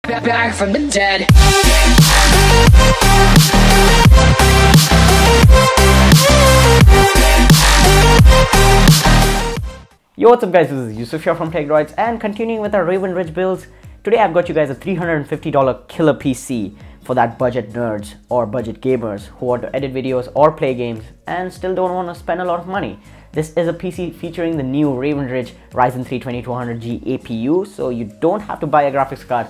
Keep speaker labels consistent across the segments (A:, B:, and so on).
A: Back from the dead.
B: Yo, what's up guys, this is Yusuf here from TECHDROIDS, and continuing with our Raven Ridge builds, today I've got you guys a $350 killer PC for that budget nerds or budget gamers who want to edit videos or play games and still don't want to spend a lot of money. This is a PC featuring the new Raven Ridge RYZEN 3 2200G APU, so you don't have to buy a graphics card,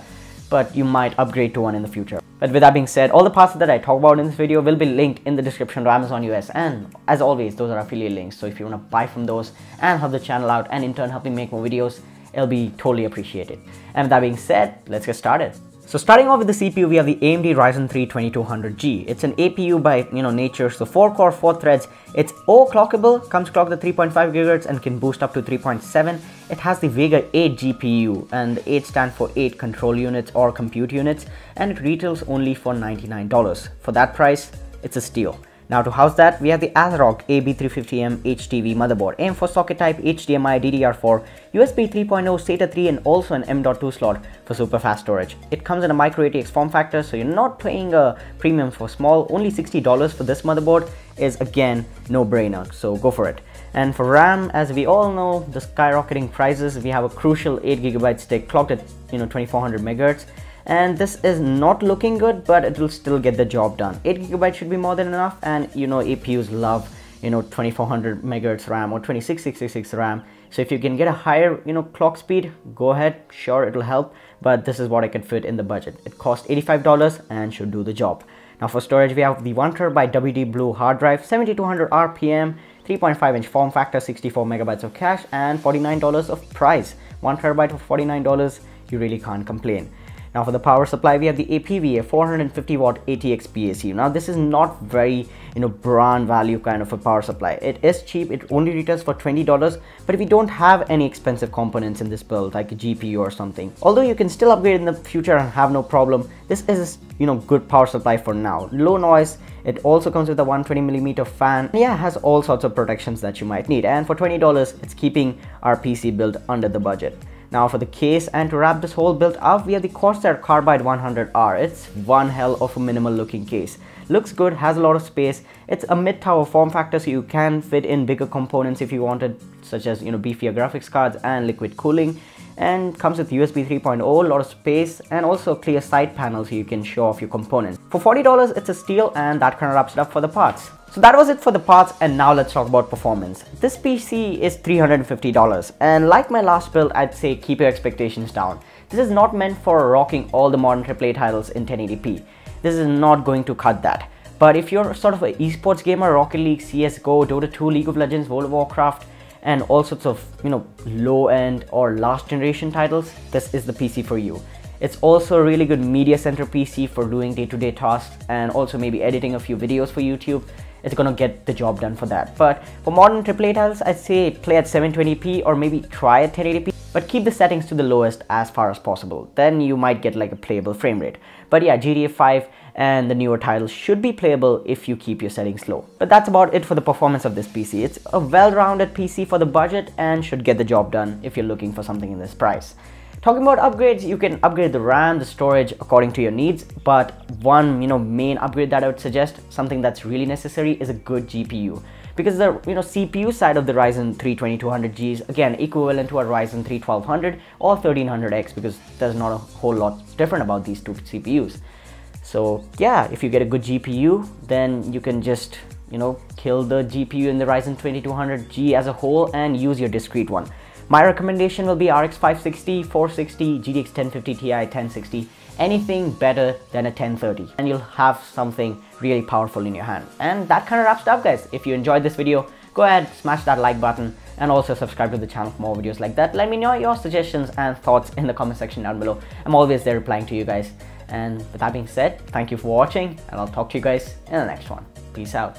B: but you might upgrade to one in the future. But with that being said, all the parts that I talk about in this video will be linked in the description to Amazon US, and as always, those are affiliate links, so if you want to buy from those and help the channel out and in turn help me make more videos, it'll be totally appreciated. And with that being said, let's get started. So starting off with the CPU, we have the AMD Ryzen 3 2200G. It's an APU by nature, so 4 core, 4 threads. It's overclockable, comes clocked at 3.5 GHz and can boost up to 3.7. It has the Vega 8 GPU, and the 8 stands for 8 control units or compute units, and it retails only for $99. For that price, it's a steal. Now to house that, we have the ASRock AB350M HTV motherboard, aimed for socket type, HDMI, DDR4, USB 3.0, SATA 3 and also an M.2 slot for super fast storage. It comes in a micro ATX form factor, so you're not paying a premium for small. Only $60 for this motherboard is again no brainer, so go for it. And for RAM, as we all know, the skyrocketing prices, we have a crucial 8GB stick clocked at 2400 MHz. And this is not looking good, but it will still get the job done. 8GB should be more than enough, and APUs love 2400 MHz RAM or 2666 RAM. So if you can get a higher clock speed, go ahead, sure, it'll help, but this is what I can fit in the budget. It costs $85 and should do the job. Now for storage, we have the 1TB WD Blue hard drive, 7200 RPM, 3.5-inch form factor, 64 MB of cache, and $49 of price. 1 TB for $49, you really can't complain. Now for the power supply, we have the APEVIA 450 watt ATXPSU. Now this is not very brand value kind of a power supply. It is cheap, it only retails for $20, but if you don't have any expensive components in this build like a GPU or something, although you can still upgrade in the future and have no problem, this is good power supply for now. Low noise. It also comes with a 120mm fan. Yeah, it has all sorts of protections that you might need, and for $20 it's keeping our PC build under the budget. Now for the case, and to wrap this whole build up, we have the CORSAIR CARBIDE 100R. It's one hell of a minimal looking case. Looks good, has a lot of space. It's a mid-tower form factor, so you can fit in bigger components if you wanted, such as beefier graphics cards and liquid cooling. And comes with USB 3.0, a lot of space, and also a clear side panel so you can show off your components. For $40, it's a steal, and that kind of wraps it up for the parts. So that was it for the parts, and now let's talk about performance. This PC is $350, and like my last build, I'd say keep your expectations down. This is not meant for rocking all the modern AAA titles in 1080p. This is not going to cut that. But if you're sort of an esports gamer, Rocket League, CSGO, Dota 2, League of Legends, World of Warcraft, and all sorts of low-end or last generation titles, this is the PC for you. It's also a really good media center PC for doing day-to-day tasks and also maybe editing a few videos for YouTube. It's gonna get the job done for that. But for modern AAA titles, I'd say play at 720p or maybe try at 1080p, but keep the settings to the lowest as far as possible. Then you might get like a playable frame rate. But yeah, GTA 5 and the newer titles should be playable if you keep your settings low. But that's about it for the performance of this PC. It's a well-rounded PC for the budget and should get the job done if you're looking for something in this price. Talking about upgrades, you can upgrade the RAM, the storage according to your needs, but one main upgrade that I would suggest, something that's really necessary, is a good GPU. Because the CPU side of the Ryzen 3 2200G is again equivalent to a Ryzen 3 1200 or 1300X, because there's not a whole lot different about these two CPUs. So yeah, if you get a good GPU, then you can just kill the GPU in the Ryzen 2200G as a whole and use your discrete one. My recommendation will be RX 560, 460, GTX 1050 Ti, 1060, anything better than a 1030, and you'll have something really powerful in your hand. And that kind of wraps it up, guys. If you enjoyed this video, go ahead, smash that like button, and also subscribe to the channel for more videos like that. Let me know your suggestions and thoughts in the comment section down below. I'm always there replying to you guys. And with that being said, thank you for watching, and I'll talk to you guys in the next one. Peace out.